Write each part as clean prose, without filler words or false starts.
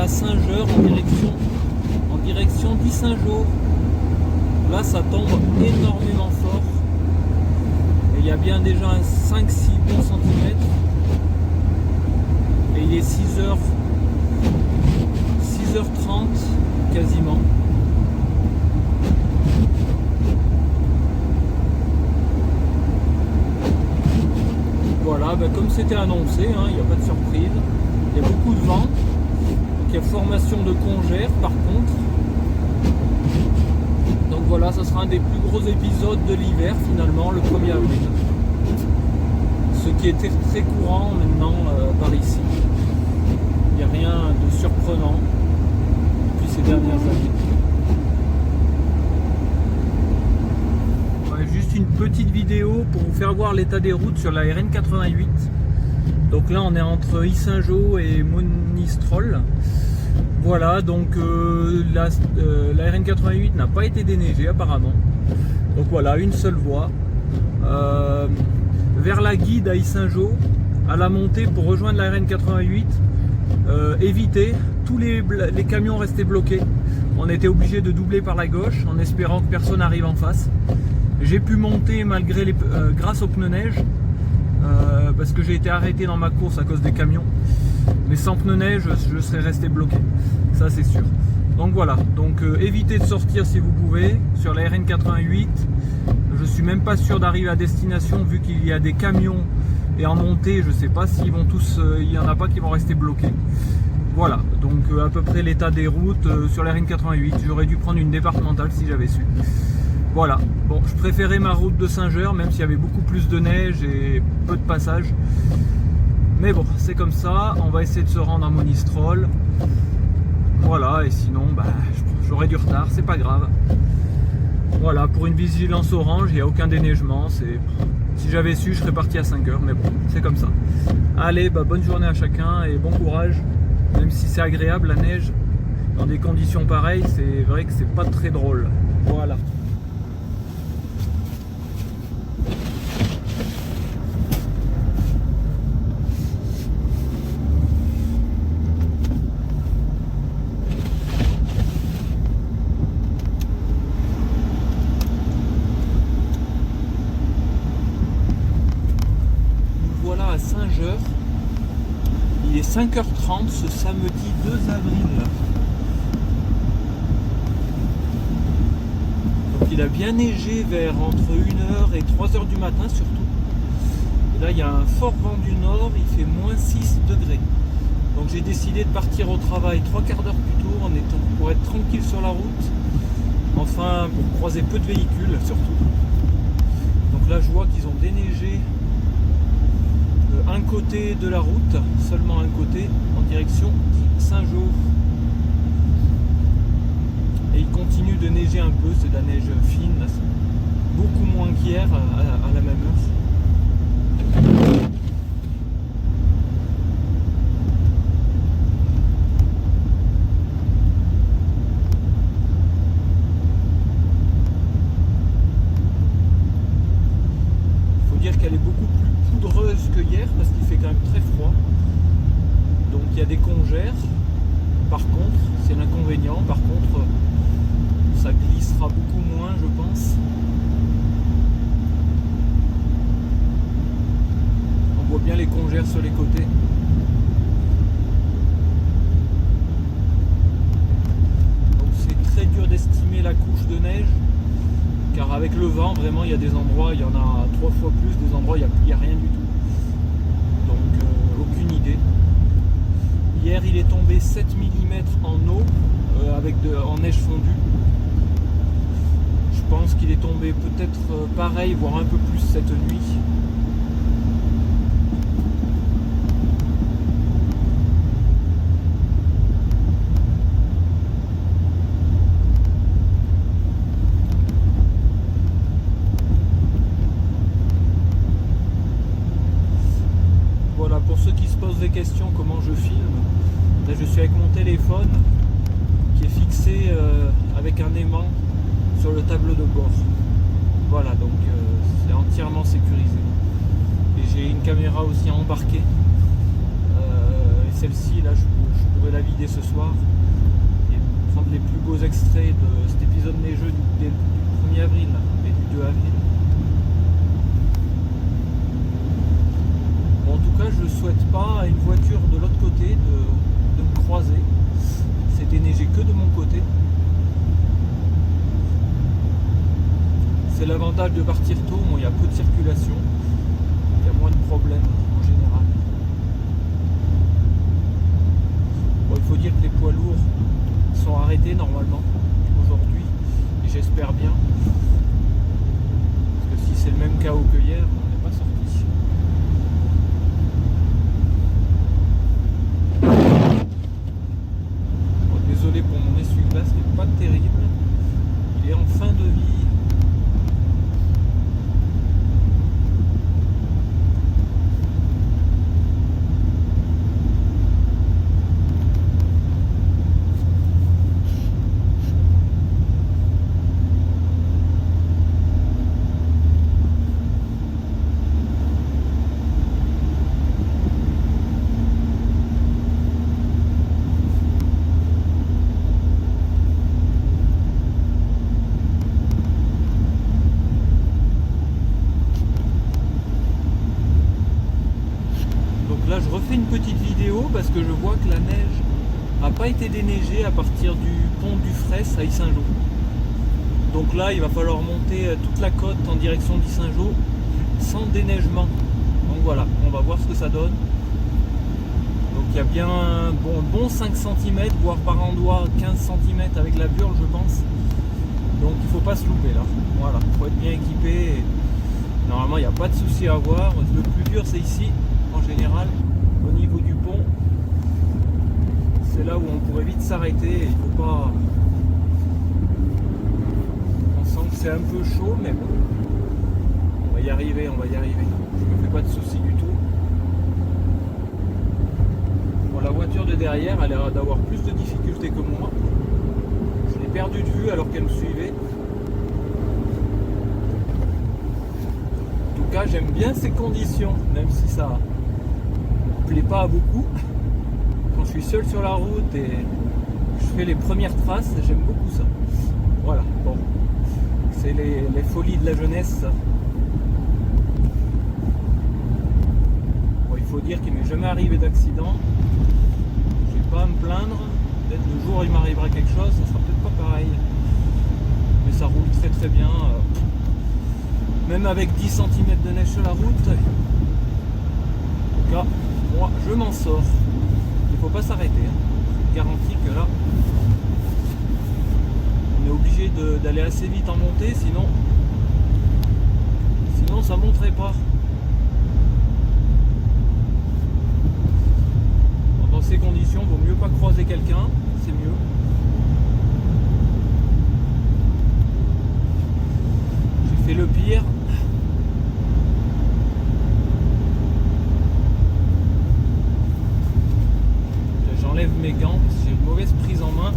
à Saint-Geur en direction d'Yssingeaux. Là ça tombe énormément fort. Et il y a bien déjà un 5-6 bons centimètres. Et il est 6h30 quasiment. Voilà, comme c'était annoncé, il n'y a pas de surprise. Il y a beaucoup de vent. Donc il y a formation de congère par contre. Donc voilà, ça sera un des plus gros épisodes de l'hiver finalement, le 1er avril. Ce qui était très courant maintenant par ici. Il n'y a rien de surprenant depuis ces dernières années. Juste une petite vidéo pour vous faire voir l'état des routes sur la RN 88. Donc là on est entre Yssingeaux et Monistrol. Voilà, donc la RN 88 n'a pas été déneigée apparemment. Donc voilà, une seule voie. Vers la Guide à Yssingeaux, à la montée pour rejoindre la RN 88, éviter, tous les camions restaient bloqués. On était obligé de doubler par la gauche en espérant que personne n'arrive en face. J'ai pu monter malgré grâce aux pneus neige, parce que j'ai été arrêté dans ma course à cause des camions. Mais sans pneus neige, je serais resté bloqué, ça c'est sûr. Donc voilà, donc évitez de sortir si vous pouvez sur la RN 88. Je suis même pas sûr d'arriver à destination vu qu'il y a des camions et en montée, je sais pas s'ils vont tous, il y en a pas qui vont rester bloqués. Voilà, donc à peu près l'état des routes sur la RN 88. J'aurais dû prendre une départementale si j'avais su. Voilà, bon, je préférais ma route de Saint-Geur, même s'il y avait beaucoup plus de neige et peu de passage. Mais bon, c'est comme ça, on va essayer de se rendre à Monistrol. Voilà, et sinon, j'aurai du retard, c'est pas grave. Voilà, pour une vigilance orange, il n'y a aucun déneigement. Si j'avais su, je serais parti à 5 h, mais bon, c'est comme ça. Allez, bonne journée à chacun et bon courage. Même si c'est agréable, la neige, dans des conditions pareilles, c'est vrai que c'est pas très drôle. Voilà. À Saint-Geur, il est 5h30 ce samedi 2 avril. Donc il a bien neigé vers entre 1h et 3h du matin surtout. Et là il y a un fort vent du nord, il fait moins 6 degrés. Donc j'ai décidé de partir au travail 3 quarts d'heure plus tôt pour être tranquille sur la route. Enfin pour croiser peu de véhicules surtout. Donc là je vois qu'ils ont déneigé un côté de la route, seulement un côté, en direction Saint-Jean. Et il continue de neiger un peu, c'est de la neige fine, beaucoup moins qu'hier à la même heure. Qu'elle est beaucoup plus poudreuse que hier parce qu'il fait quand même très froid, donc il y a des congères. Par contre, c'est l'inconvénient, par contre ça glissera beaucoup moins je pense. On voit bien les congères sur les côtés. Donc c'est très dur d'estimer la couche de neige, car avec le vent, vraiment, il y a des endroits, il y en a 3 fois plus, des endroits, il n'y a rien du tout. Donc, aucune idée. Hier, il est tombé 7 mm en eau, en neige fondue. Je pense qu'il est tombé peut-être pareil, voire un peu plus cette nuit. Pour ceux qui se posent des questions comment je filme, là je suis avec mon téléphone qui est fixé avec un aimant sur le tableau de bord. Voilà, donc c'est entièrement sécurisé. Et j'ai une caméra aussi embarquée. celle-ci, là, je pourrais la vider ce soir et prendre les plus beaux extraits de cet épisode neigeux du 1er avril et du 2 avril. Bon, en tout cas, je souhaite pas à une voiture de l'autre côté de me croiser. C'est déneigé que de mon côté. C'est l'avantage de partir tôt, bon, il y a peu de circulation, il y a moins de problèmes en général. Bon, il faut dire que les poids lourds sont arrêtés normalement aujourd'hui, et j'espère bien, parce que si c'est le même chaos que hier, on n'est pas sorti. Bon, désolé pour mon essuie-glace qui n'est pas terrible, il est en fin de vie. Là je refais une petite vidéo parce que je vois que la neige n'a pas été déneigée à partir du pont du Fraisse à Yssingeaux. Donc là il va falloir monter toute la côte en direction d'Yssingeaux sans déneigement. Donc voilà, on va voir ce que ça donne. Donc il y a bien un bon 5 cm, voire par endroit 15 cm avec la burle je pense. Donc il ne faut pas se louper là. Voilà, il faut être bien équipé. Et normalement il n'y a pas de souci à avoir. Le plus dur c'est ici. En général, au niveau du pont, c'est là où on pourrait vite s'arrêter. Il faut pas. On sent que c'est un peu chaud, mais bon, on va y arriver, on va y arriver. Je me fais pas de soucis du tout. Bon, la voiture de derrière a l'air d'avoir plus de difficultés que moi. Je l'ai perdu de vue alors qu'elle me suivait. En tout cas, j'aime bien ces conditions, même si ça plaît pas à beaucoup. Quand je suis seul sur la route et je fais les premières traces, j'aime beaucoup ça. Voilà, bon, c'est les folies de la jeunesse ça. Bon, il faut dire qu'il m'est jamais arrivé d'accident. Je vais pas à me plaindre. Peut-être le jour où il m'arrivera quelque chose, ça sera peut-être pas pareil. Mais ça roule très très bien. Même avec 10 cm de neige sur la route. En tout cas, moi je m'en sors. Il ne faut pas s'arrêter. Je garantis que là, on est obligé d'aller assez vite en montée, sinon ça ne monterait pas. Dans ces conditions, il vaut mieux pas croiser quelqu'un, c'est mieux. J'ai fait le pire. J'enlève mes gants parce que j'ai une mauvaise prise en main.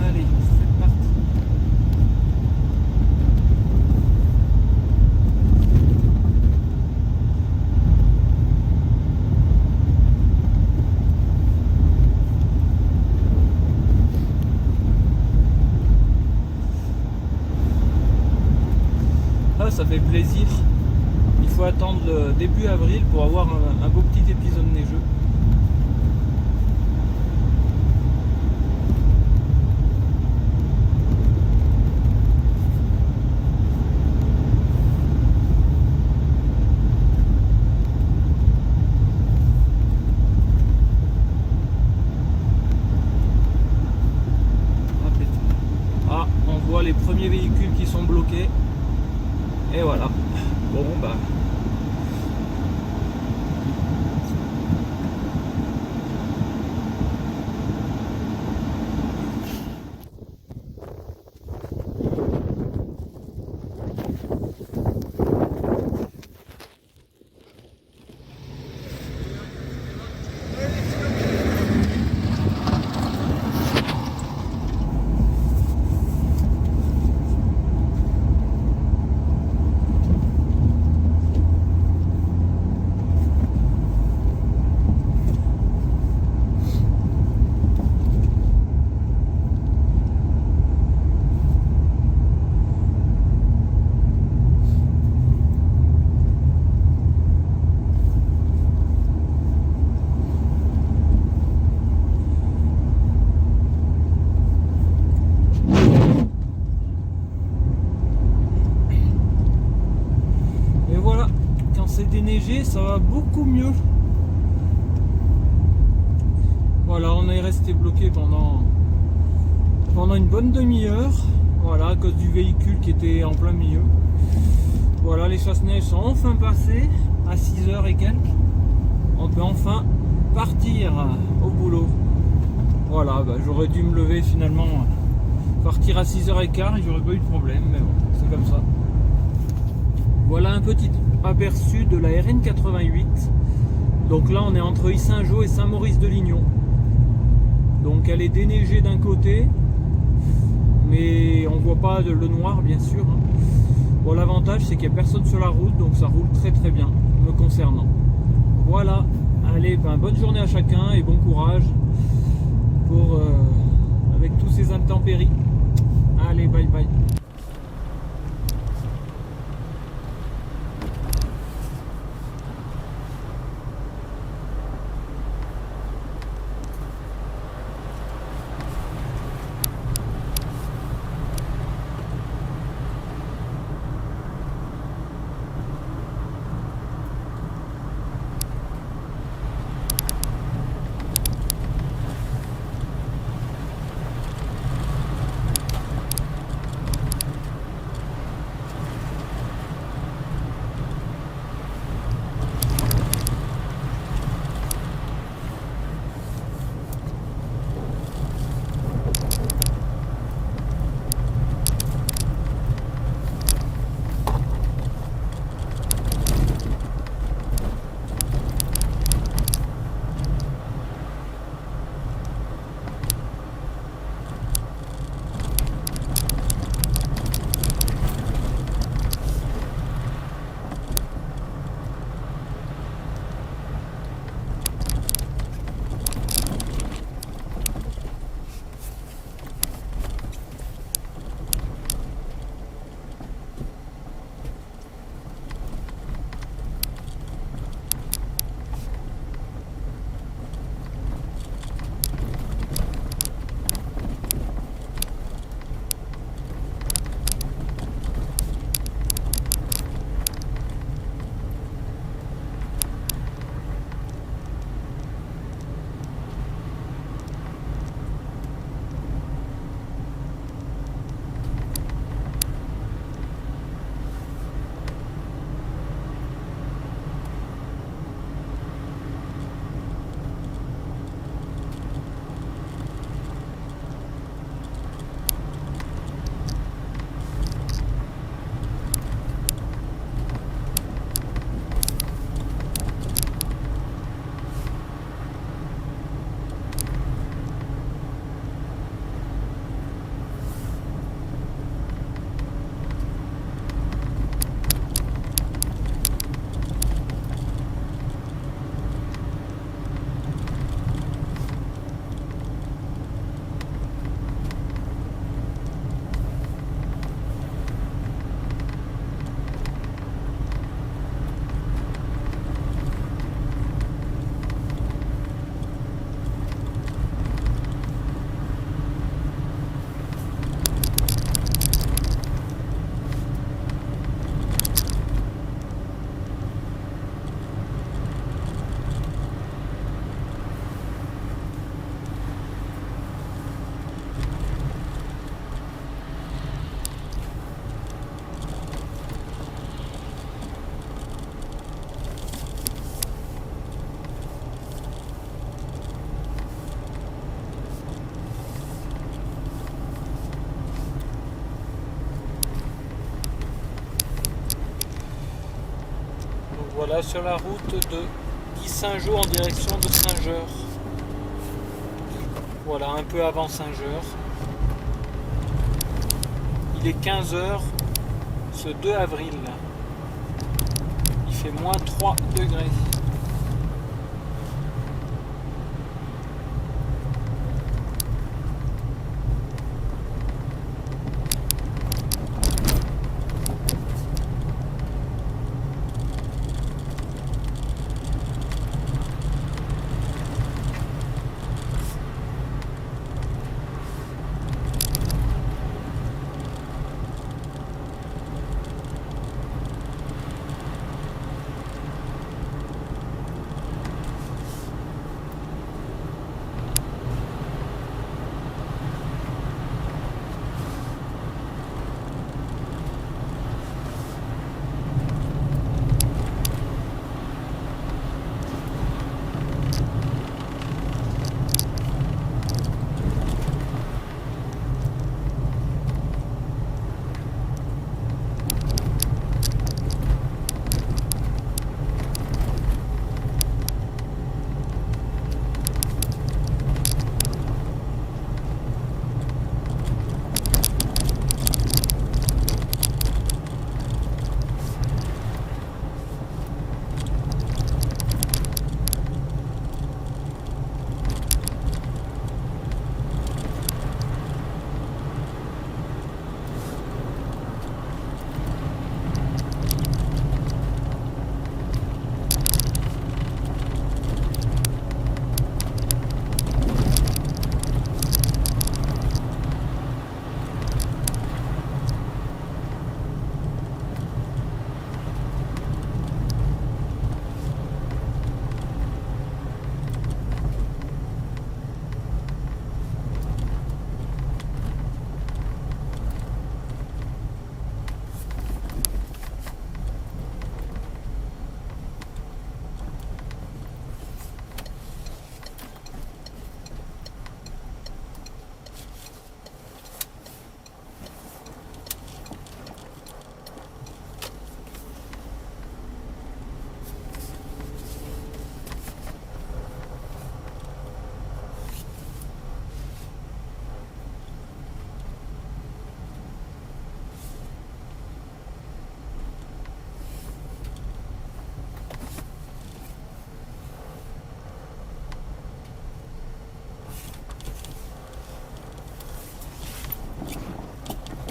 Allez, c'est parti. Ah, ça fait plaisir. Il faut attendre le début avril pour avoir un beau petit épisode neigeux. Les premiers véhicules qui sont bloqués et voilà. Bon bah c'est déneigé, ça va beaucoup mieux. Voilà, on est resté bloqué pendant une bonne demi-heure. Voilà, à cause du véhicule qui était en plein milieu. Voilà, les chasse-neige sont enfin passées à 6h et quelques. On peut enfin partir au boulot. Voilà, j'aurais dû me lever finalement, partir à 6h15 et j'aurais pas eu de problème, mais bon, c'est comme ça. Voilà un petit aperçu de la RN 88. Donc là, on est entre Yssingeaux et Saint-Maurice-de-Lignon. Donc elle est déneigée d'un côté, mais on voit pas le noir bien sûr. Bon, l'avantage c'est qu'il n'y a personne sur la route, donc ça roule très très bien me concernant. Voilà, allez, bonne journée à chacun et bon courage pour avec tous ces intempéries. Allez, bye bye. Voilà, sur la route de Yssingeaux en direction de Saint-Jeure. Voilà, un peu avant Saint-Jeure. Il est 15h ce 2 avril. Il fait moins 3 degrés.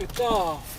Ciao.